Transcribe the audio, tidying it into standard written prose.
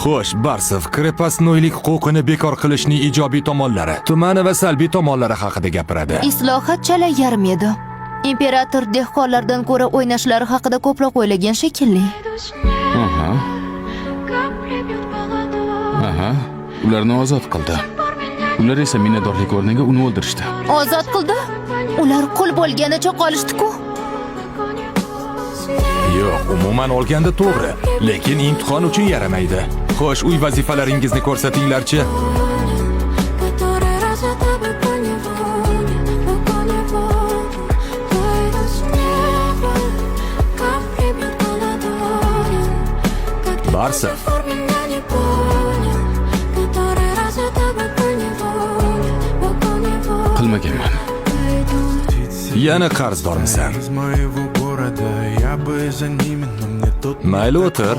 Xo'sh, Barsov, krepostnoylik huquqini bekor qilishning ijobiy tomonlari, tumani va salbiy tomonlari haqida gapiradi. Islohot chala yarim edi. Imperator dehqonlardan ko'ra o'ynashlari haqida ko'proq o'ylagan shekilli. Aha, ularni ozod qildi. Ular esa minnatdorlik o'rniga uni o'ldirishdi. Ozod qildi? Ular qul bo'lganicha qolishdi-ku. Yo'q, umuman olganda to'g'ri, lekin imtihon uchun yaramaydi. Xo'sh, uy vazifalaringizni ko'rsatinglar-chi. Barsov, Qilmaganman. yana qarzdormisan? Mayli o'tir.